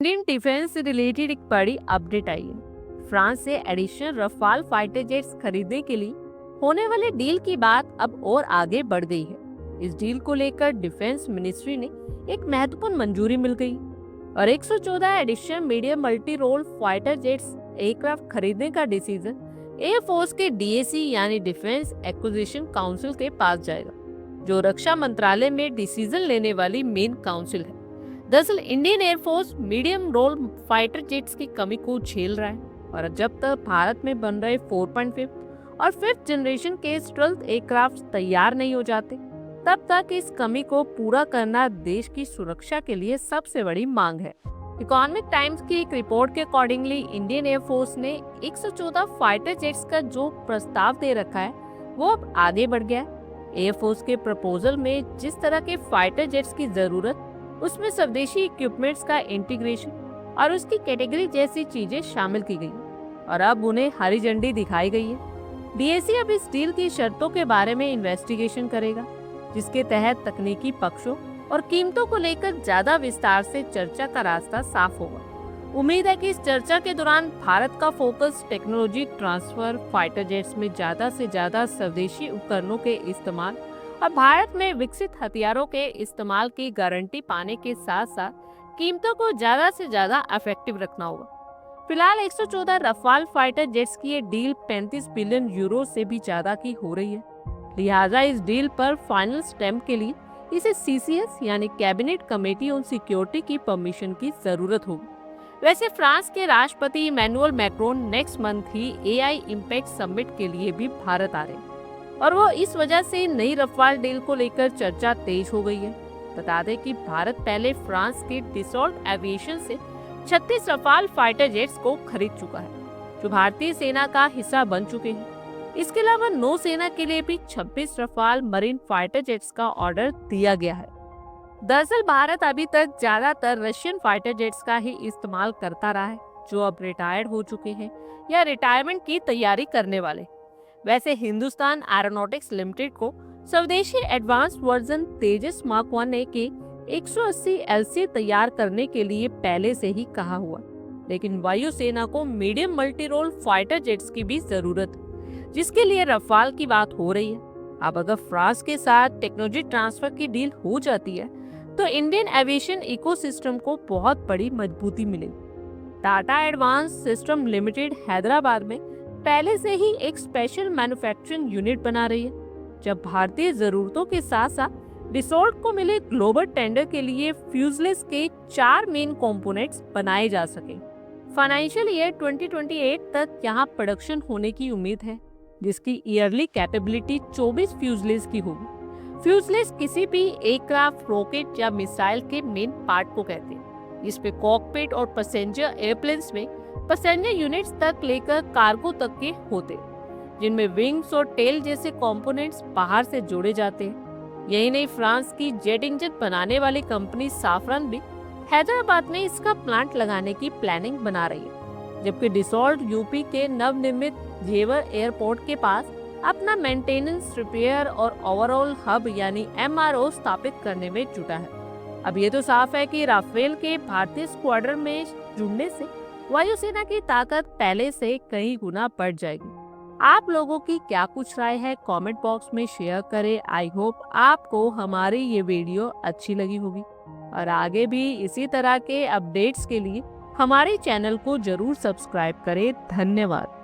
Indian defence से related एक बड़ी अपडेट आई है। फ्रांस से एडिशनल रफाल फाइटर जेट्स खरीदने के लिए होने वाले डील की बात अब और आगे बढ़ गई है। इस डील को लेकर डिफेंस मिनिस्ट्री ने एक महत्वपूर्ण मंजूरी मिल गई और 114 additional medium multi role fighter jets aircraft खरीदने का डिसीजन एयरफोर्स के डीएसी यानी डिफेंस एक्विजिशन काउंसिल के पास जाएगा, जो रक्षा मंत्रालय में डिसीजन लेने वाली मेन काउंसिल है। दरअसल Indian air force medium role fighter jets की कमी को झेल रहा है और जब तक भारत में बन रहे 4.5 और 5th जनरेशन के स्टेल्थ एयरक्राफ्ट तैयार नहीं हो जाते, तब तक इस कमी को पूरा करना देश की सुरक्षा के लिए सबसे बड़ी मांग है। इकोनॉमिक टाइम्स की एक रिपोर्ट के अकॉर्डिंगली इंडियन एयरफोर्स ने 114 फाइटर जेट्स का जो प्रस्ताव दे रखा है वो अब आगे बढ़ गया है। एयरफोर्स के प्रपोजल में जिस तरह के फाइटर जेट्स की जरूरत, उसमें स्वदेशी इक्विपमेंट्स का इंटीग्रेशन और उसकी कैटेगरी जैसी चीजें शामिल की गई और अब उन्हें हरी झंडी दिखाई गई है। डीएसी अब इस डील की शर्तों के बारे में इन्वेस्टिगेशन करेगा, जिसके तहत तकनीकी पक्षों और कीमतों को लेकर ज्यादा विस्तार से चर्चा का रास्ता साफ होगा। उम्मीद है कि इस चर्चा के दौरान भारत का focus technology transfer, fighter jets में ज्यादा से ज्यादा स्वदेशी उपकरणों के इस्तेमाल और भारत में विकसित हथियारों के इस्तेमाल की गारंटी पाने के साथ साथ कीमतों को ज्यादा से ज्यादा इफेक्टिव रखना होगा। फिलहाल 114 रफाल फाइटर जेट्स की ये डील 35 बिलियन यूरो से भी ज्यादा की हो रही है। लिहाजा इस डील पर फाइनल स्टैम्प के लिए इसे सीसीएस यानी कैबिनेट कमेटी ऑन सिक्योरिटी की परमिशन की जरूरत होगी। वैसे फ्रांस के राष्ट्रपति इमैनुअल मैक्रोन नेक्स्ट मंथ ही एआई इम्पैक्ट समिट के लिए भी भारत आ रहे हैं और वो इस वजह से नई रफाल डील को लेकर चर्चा तेज हो गई है। बता दें कि भारत पहले फ्रांस के डिसॉल्ट एविएशन से 36 रफाल फाइटर जेट्स को खरीद चुका है, जो भारतीय सेना का हिस्सा बन चुके हैं। इसके अलावा नौसेना के लिए भी 26 रफाल मरीन फाइटर जेट्स का ऑर्डर दिया गया है। दरअसल भारत अभी तक ज्यादातर रशियन फाइटर जेट्स का ही इस्तेमाल करता रहा है, जो अब रिटायर्ड हो चुके हैं या रिटायरमेंट की तैयारी करने वाले। वैसे हिंदुस्तान एरोनॉटिक्स लिमिटेड को स्वदेशी एडवांस वर्जन तेजस मार्क 1 के 180 एलसी तैयार करने के लिए पहले से ही कहा हुआ, लेकिन वायुसेना को medium multi role fighter jets की भी जरूरत है, जिसके लिए रफाल की बात हो रही है। अब अगर फ्रांस के साथ टेक्नोलॉजी ट्रांसफर की डील हो जाती है तो इंडियन एविएशन इकोसिस्टम को बहुत बड़ी मजबूती मिलेगी। Tata advance system limited Hyderabad में पहले से ही एक स्पेशल मैन्युफैक्चरिंग यूनिट बना रही है, जब भारतीय जरूरतों के साथ साथ डिसॉल्ट को मिले ग्लोबल टेंडर के लिए फ्यूजलेस के 4 मेन कंपोनेंट्स बनाए जा सके। फाइनेंशियल ईयर 2028 तक यहाँ प्रोडक्शन होने की उम्मीद है, जिसकी ईयरली कैपेबिलिटी 24 फ्यूजलेस की होगी। फ्यूजलेस किसी भी एयरक्राफ्ट, रॉकेट या मिसाइल के मेन पार्ट को कहते हैं, जिसपे कॉकपिट और पैसेंजर एयरप्लेन्स में पैसेंजर यूनिट्स तक लेकर कार्गो तक के होते, जिनमें विंग्स और टेल जैसे कंपोनेंट्स बाहर से जोड़े जाते हैं। यही नहीं, फ्रांस की जेट इंजन बनाने वाली कंपनी साफरन भी हैदराबाद में इसका प्लांट लगाने की प्लानिंग बना रही है, जबकि डिसॉल्ट यूपी के नवनिर्मित जेवर एयरपोर्ट के पास अपना मेंटेनेंस, रिपेयर और ओवरऑल हब यानी एमआरओ स्थापित करने में जुटा है। अब ये तो साफ है कि राफेल के भारतीय स्क्वाड्रन में जुड़ने से वायुसेना की ताकत पहले से कई गुना बढ़ जाएगी। आप लोगों की क्या कुछ राय है, कमेंट बॉक्स में शेयर करें। आई होप आपको हमारी ये वीडियो अच्छी लगी होगी और आगे भी इसी तरह के अपडेट्स के लिए हमारे चैनल को जरूर सब्सक्राइब करें। धन्यवाद।